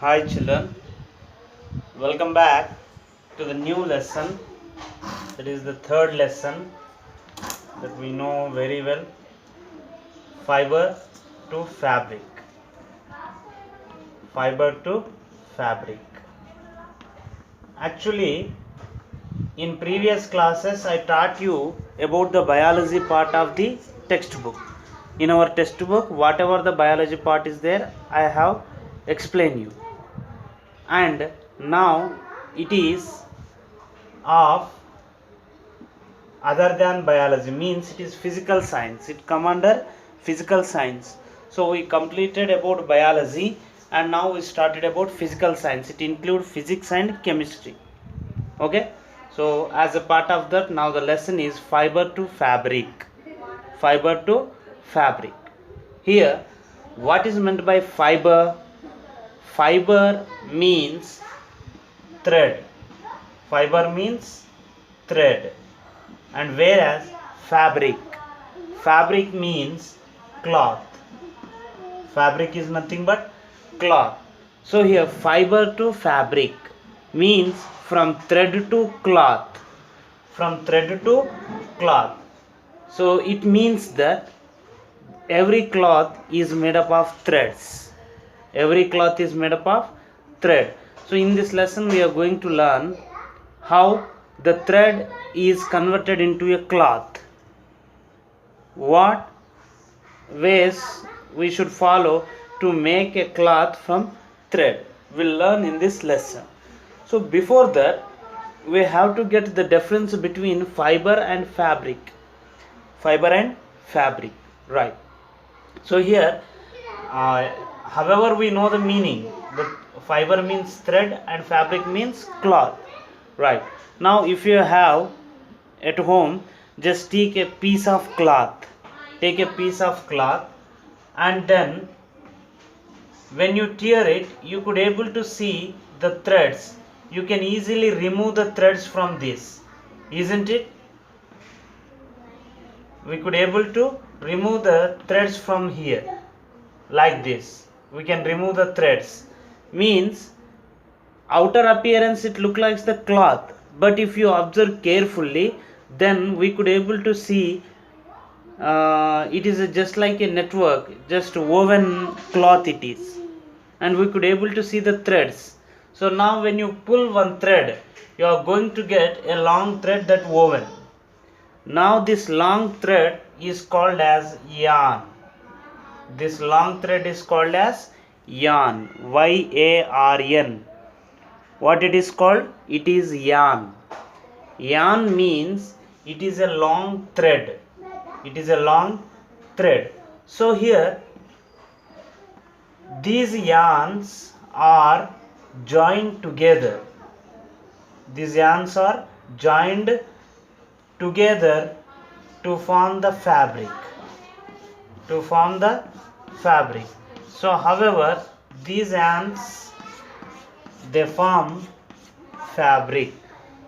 Hi children, welcome back to the new lesson. That is the third lesson that we know very well, fiber to fabric. Fiber to fabric. Actually, in previous classes I taught you about the biology part of the textbook. In our textbook, whatever the biology part is there, I have explained you. And now it is of other than biology, means it is physical science. It come under physical science. So we completed about biology and now we started about physical science. It includes physics and chemistry. Okay, so as a part of that, now the lesson is fiber to fabric. Fiber to fabric. Here, what is meant by fiber? Fiber means thread. Fiber means thread. And whereas fabric means cloth. Fabric is nothing but cloth. So here fiber to fabric means from thread to cloth. From thread to cloth. So it means that every cloth is made up of threads. Every cloth is made up of thread. So in this lesson we are going to learn how the thread is converted into a cloth. What ways we should follow to make a cloth from thread, we'll learn in this lesson. So before that, we have to get the difference between fiber and fabric. Fiber and fabric, right? So here, however we know the meaning, but fiber means thread and fabric means cloth, right? Now if you have at home, just take a piece of cloth, and then when you tear it, you could able to see the threads. You can easily remove the threads from this, isn't it? We could able to remove the threads from here like this. We can remove the threads, means outer appearance it look like the cloth, but if you observe carefully, then we could able to see it is just like a network, just woven cloth it is, and we could able to see the threads. So now when you pull one thread, you are going to get a long thread that woven. Now this long thread is called as yarn. This long thread is called as yarn. Y-A-R-N. What it is called? It is yarn. Yarn means it is a long thread. It is a long thread. So here these yarns are joined together. These yarns are joined together to form the fabric. To form the fabric. So however, these yarns, they form fabric.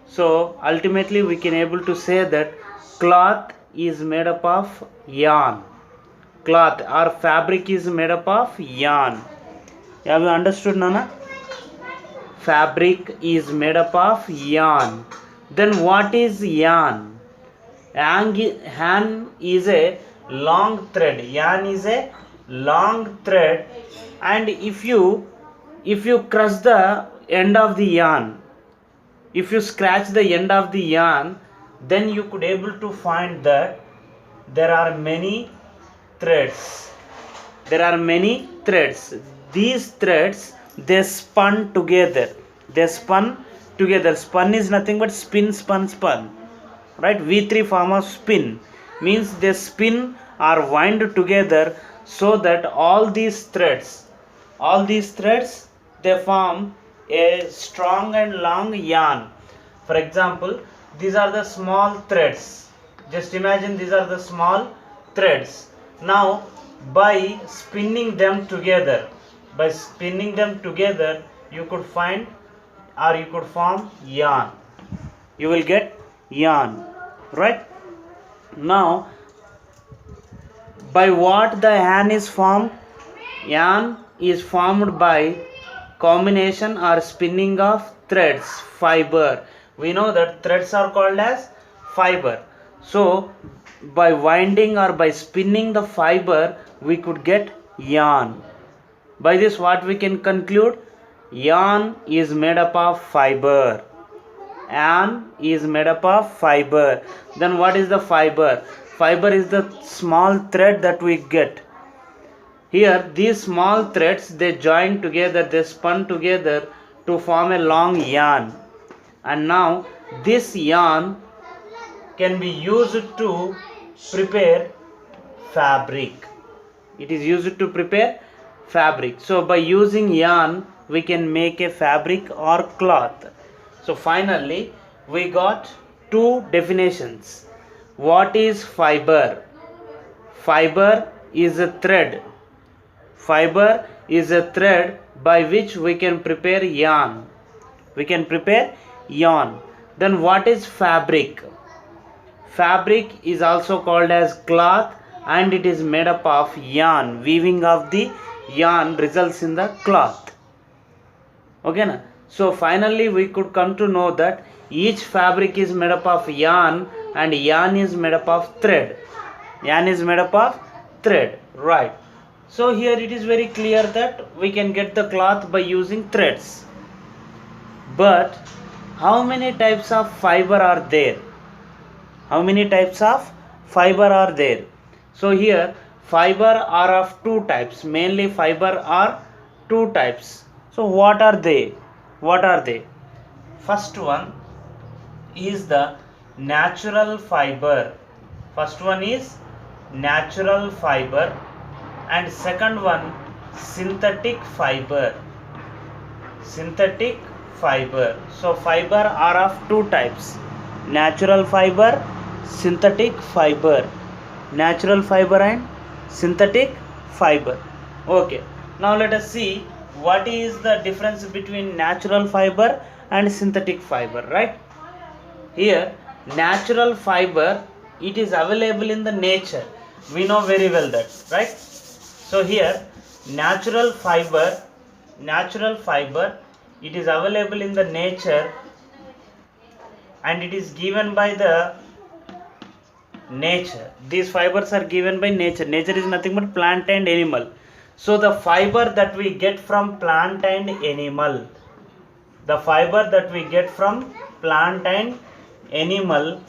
So ultimately we can able to say that cloth is made up of yarn. Cloth or fabric is made up of yarn. Have you understood, Nana? Fabric is made up of yarn. Then what is yarn? Yarn is a long thread. Yarn is a long thread, and if you crush the end of the yarn, if you scratch the end of the yarn, then you could able to find that there are many threads. There are many threads. These threads, they spun together. They spun together. Spun is nothing but spin, spun, spun. Right? V3 form of spin means they spin or wind together, so that all these threads, they form a strong and long yarn. For example, these are the small threads. Just imagine these are the small threads. Now by spinning them together, you could find or you could form yarn. You will get yarn, right? Now by what the yarn is formed? Yarn is formed by combination or spinning of threads, fiber. We know that threads are called as fiber. So by winding or by spinning the fiber, we could get yarn. By this, what we can conclude? Yarn is made up of fiber. Yarn is made up of fiber. Then what is the fiber? Fiber is the small thread that we get. Here these small threads, they join together, they spun together to form a long yarn. And now this yarn can be used to prepare fabric. It is used to prepare fabric. So by using yarn, we can make a fabric or cloth. So finally we got two definitions. What is fiber? Fiber is a thread. Fiber is a thread by which we can prepare yarn. We can prepare yarn. Then what is fabric? Fabric is also called as cloth, and it is made up of yarn. Weaving of the yarn results in the cloth. Okay na? So finally we could come to know that each fabric is made up of yarn, and yarn is made up of thread. Yarn is made up of thread, right? So here it is very clear that we can get the cloth by using threads. But how many types of fiber are there? How many types of fiber are there? So here fiber are of two types. Mainly fiber are two types. So what are they? What are they? First one is the natural fiber. First one is natural fiber, and second one synthetic fiber. Synthetic fiber. So fiber are of two types: natural fiber, synthetic fiber. Natural fiber and synthetic fiber. Okay, now let us see what is the difference between natural fiber and synthetic fiber, right? Here natural fiber, it is available in the nature. We know very well that, right? So here natural fiber, it is available in the nature, and it is given by the nature. These fibers are given by nature. Nature is nothing but plant and animal. So the fiber that we get from plant and animal, the fiber that we get from plant and animal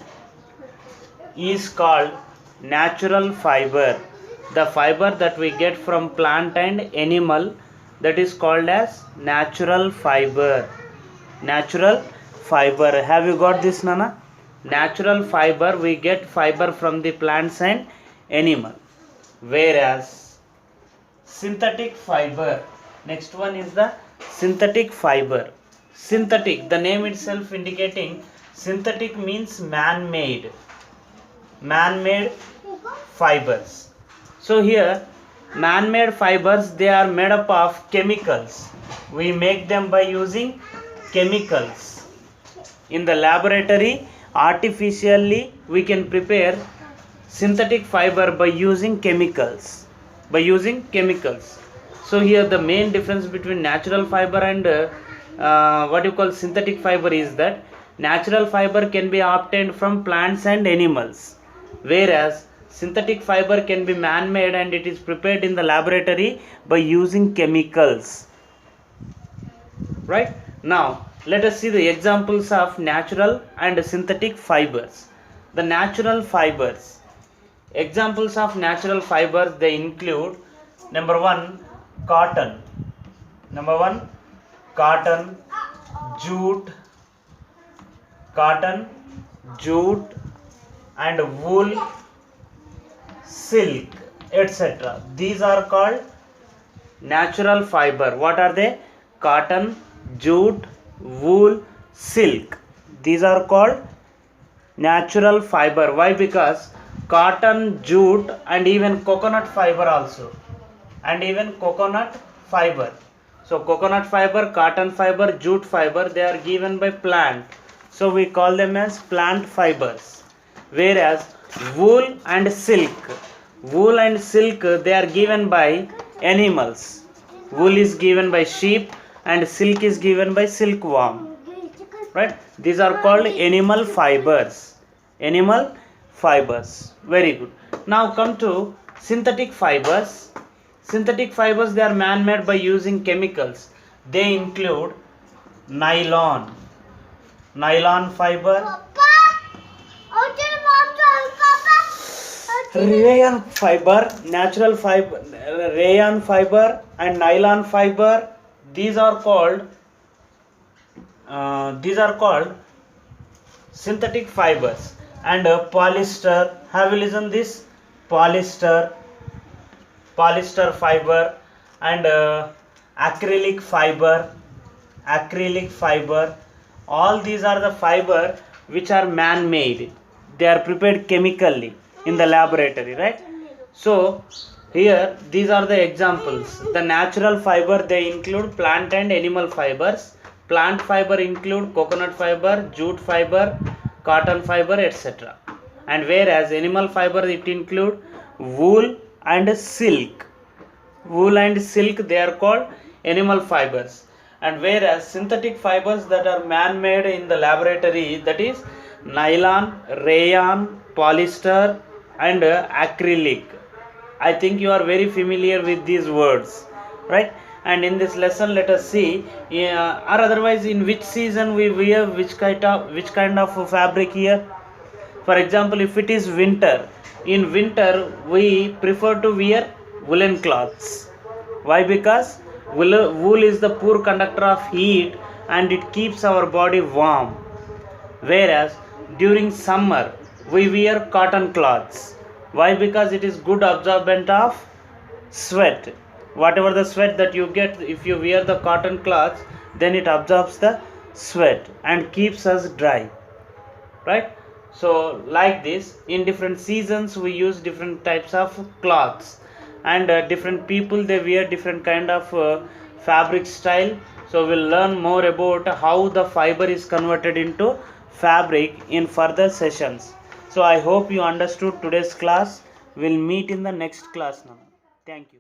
is called natural fiber. The fiber that we get from plant and animal, that is called as natural fiber. Natural fiber. Have you got this, Nana? Natural fiber, we get fiber from the plants and animal. Whereas synthetic fiber, next one is the synthetic fiber. Synthetic, the name itself indicating synthetic means man-made. Man-made fibers. So here man-made fibers, they are made up of chemicals. We make them by using chemicals. In the laboratory, artificially we can prepare synthetic fiber by using chemicals. So here the main difference between natural fiber and what you call synthetic fiber is that natural fiber can be obtained from plants and animals, whereas synthetic fiber can be man-made and it is prepared in the laboratory by using chemicals. Right? Now let us see the examples of natural and synthetic fibers. The natural fibers. Examples of natural fibers, they include number one, cotton. Number one, cotton, jute, and wool, silk, etc. These are called natural fiber. What are they? Cotton, jute, wool, silk. These are called natural fiber. Why? Because cotton, jute, and even coconut fiber also. So coconut fiber, cotton fiber, jute fiber, they are given by plant. So we call them as plant fibers. Whereas wool and silk, they are given by animals. Wool is given by sheep, and silk is given by silkworm. Right? These are called animal fibers. Animal fibers. Very good. Now come to synthetic fibers. Synthetic fibers, they are man-made by using chemicals. They include nylon, nylon fiber, rayon fiber, natural fiber, rayon fiber and nylon fiber. These are called synthetic fibers. And polyester, have you listened this? Polyester fiber and acrylic fiber, all these are the fiber which are man made. They are prepared chemically in the laboratory, right? So here these are the examples. The natural fiber, they include plant and animal fibers. Plant fiber include coconut fiber, jute fiber, cotton fiber, etc. And whereas animal fiber, it include wool and silk. Wool and silk, they are called animal fibers. And whereas synthetic fibers that are man made in the laboratory, that is nylon, rayon, polyester and acrylic. I think you are very familiar with these words, right? And in this lesson, let us see, or otherwise in which season we wear which kind of fabric here. For example, if it is winter, in winter we prefer to wear woolen cloths. Why? Because wool is the poor conductor of heat and it keeps our body warm. Whereas during summer we wear cotton cloths. Why? Because it is good absorbent of sweat. Whatever the sweat that you get, if you wear the cotton cloths, then it absorbs the sweat and keeps us dry, right? So like this, in different seasons we use different types of cloths, and different people, they wear different kind of fabric style. So we'll learn more about how the fiber is converted into fabric in further sessions. So I hope you understood today's class. We'll meet in the next class now. Thank you.